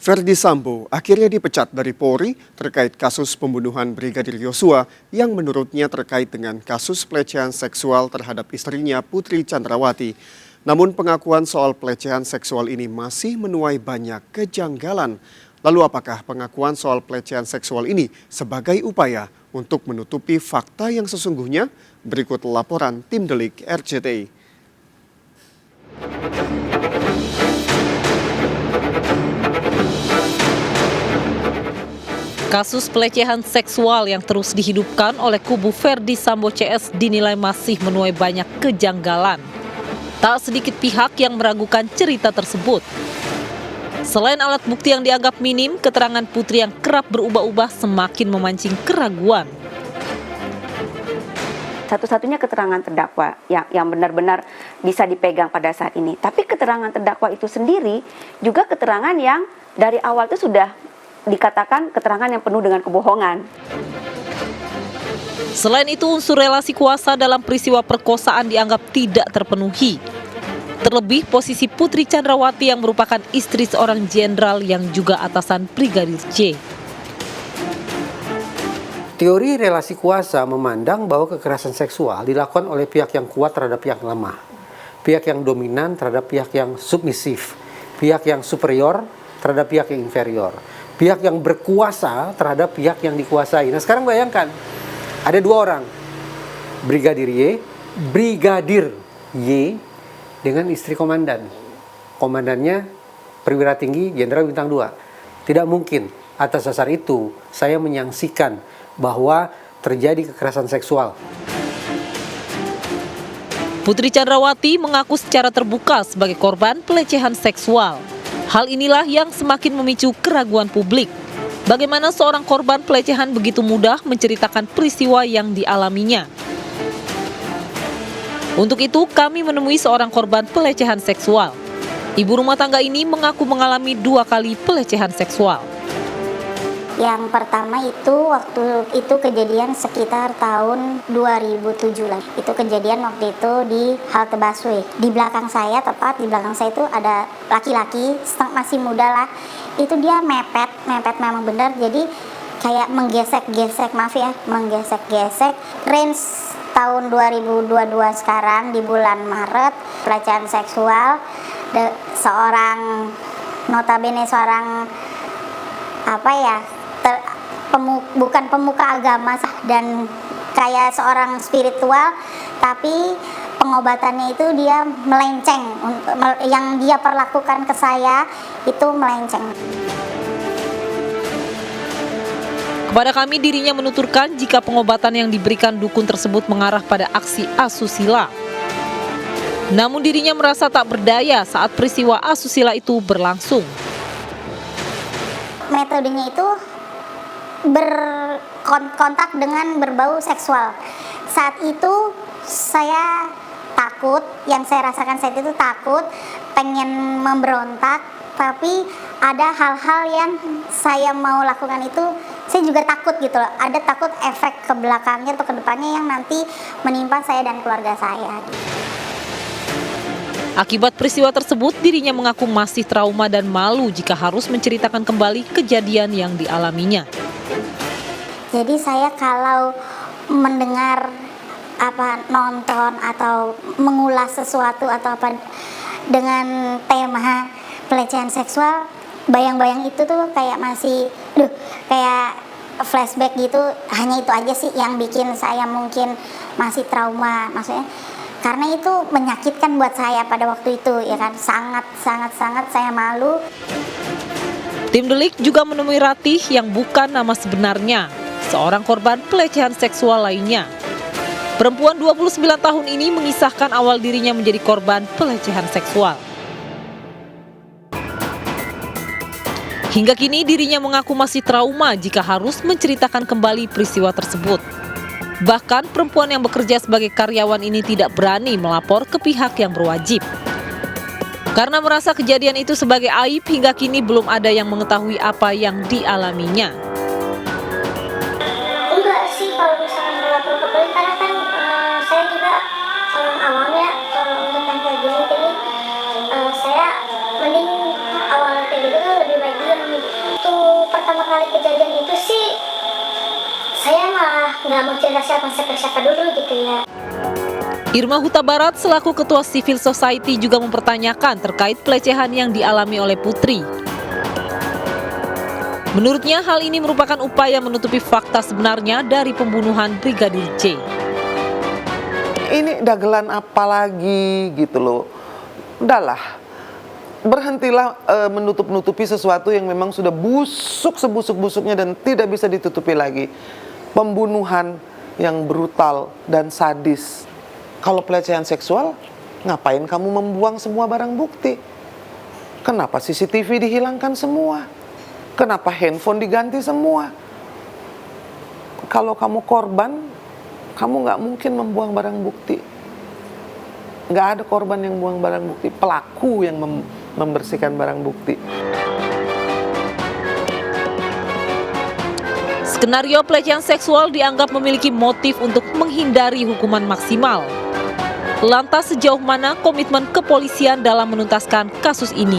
Verdi Sambo akhirnya dipecat dari Polri terkait kasus pembunuhan Brigadir Yosua yang menurutnya terkait dengan kasus pelecehan seksual terhadap istrinya Putri Chandrawati. Namun pengakuan soal pelecehan seksual ini masih menuai banyak kejanggalan. Lalu apakah pengakuan soal pelecehan seksual ini sebagai upaya untuk menutupi fakta yang sesungguhnya? Berikut laporan Tim Delik RCTI. Kasus pelecehan seksual yang terus dihidupkan oleh kubu Verdi Sambo CS dinilai masih menuai banyak kejanggalan. Tak sedikit pihak yang meragukan cerita tersebut. Selain alat bukti yang dianggap minim, keterangan Putri yang kerap berubah-ubah semakin memancing keraguan. Satu-satunya keterangan terdakwa yang benar-benar bisa dipegang pada saat ini. Tapi keterangan terdakwa itu sendiri juga keterangan yang dari awal itu sudah dikatakan keterangan yang penuh dengan kebohongan. Selain itu, unsur relasi kuasa dalam peristiwa perkosaan dianggap tidak terpenuhi. Terlebih posisi Putri Chandrawati yang merupakan istri seorang jenderal yang juga atasan Brigadir J. Teori relasi kuasa memandang bahwa kekerasan seksual dilakukan oleh pihak yang kuat terhadap pihak lemah, pihak yang dominan terhadap pihak yang submisif, pihak yang superior terhadap pihak yang inferior, pihak yang berkuasa terhadap pihak yang dikuasai. Nah sekarang bayangkan, ada dua orang, Brigadir Y dengan istri komandan. Komandannya perwira tinggi Jenderal Bintang 2. Tidak mungkin atas dasar itu saya menyaksikan bahwa terjadi kekerasan seksual. Putri Chandrawati mengaku secara terbuka sebagai korban pelecehan seksual. Hal inilah yang semakin memicu keraguan publik. Bagaimana seorang korban pelecehan begitu mudah menceritakan peristiwa yang dialaminya. Untuk itu, kami menemui seorang korban pelecehan seksual. Ibu rumah tangga ini mengaku mengalami 2 kali pelecehan seksual. Yang pertama itu waktu itu kejadian sekitar tahun 2007 lah. Itu kejadian waktu itu di halte busway. Di belakang saya, tepat di belakang saya itu ada laki-laki masih muda lah. Itu dia mepet memang benar. Jadi kayak menggesek-gesek, maaf ya, menggesek-gesek. Range tahun 2022 sekarang di bulan Maret, pelecehan seksual seorang notabene seorang bukan pemuka agama dan kayak seorang spiritual, tapi pengobatannya itu dia melenceng, yang dia perlakukan ke saya itu melenceng. Kepada kami, dirinya menuturkan jika pengobatan yang diberikan dukun tersebut mengarah pada aksi asusila. Namun dirinya merasa tak berdaya saat peristiwa asusila itu berlangsung. Metodenya itu berkontak dengan berbau seksual. Saat itu saya takut, yang saya rasakan saat itu takut, pengen memberontak, tapi ada hal-hal yang saya mau lakukan itu, saya juga takut gitu loh. Ada takut efek ke belakangnya atau ke depannya yang nanti menimpa saya dan keluarga saya. Akibat peristiwa tersebut, dirinya mengaku masih trauma dan malu jika harus menceritakan kembali kejadian yang dialaminya. Jadi saya kalau mendengar nonton atau mengulas sesuatu atau apa dengan tema pelecehan seksual, bayang-bayang itu tuh kayak masih kayak flashback gitu. Hanya itu aja sih yang bikin saya mungkin masih trauma, maksudnya karena itu menyakitkan buat saya pada waktu itu, ya kan, sangat saya malu. Tim Delik juga menemui Ratih yang bukan nama sebenarnya, seorang korban pelecehan seksual lainnya. Perempuan 29 tahun ini mengisahkan awal dirinya menjadi korban pelecehan seksual. Hingga kini dirinya mengaku masih trauma jika harus menceritakan kembali peristiwa tersebut. Bahkan perempuan yang bekerja sebagai karyawan ini tidak berani melapor ke pihak yang berwajib. Karena merasa kejadian itu sebagai aib, hingga kini belum ada yang mengetahui apa yang dialaminya. Enggak sih kalau misalkan melapor ke polisi, karena kan saya juga awalnya untuk yang kayak gini saya mending awal kayak gitu lebih baik dia kali kejadian itu sih saya malah nggak mau cerita siapa dulu gitu ya. Irma Huta Barat selaku Ketua Civil Society juga mempertanyakan terkait pelecehan yang dialami oleh Putri. Menurutnya hal ini merupakan upaya menutupi fakta sebenarnya dari pembunuhan Brigadir J. Ini dagelan apa lagi gitu loh. Udahlah, berhentilah menutup-nutupi sesuatu yang memang sudah busuk sebusuk-busuknya dan tidak bisa ditutupi lagi. Pembunuhan yang brutal dan sadis. Kalau pelecehan seksual, ngapain kamu membuang semua barang bukti? Kenapa CCTV dihilangkan semua? Kenapa handphone diganti semua? Kalau kamu korban, kamu nggak mungkin membuang barang bukti. Nggak ada korban yang buang barang bukti, pelaku yang membersihkan barang bukti. Skenario pelecehan seksual dianggap memiliki motif untuk menghindari hukuman maksimal. Lantas sejauh mana komitmen kepolisian dalam menuntaskan kasus ini?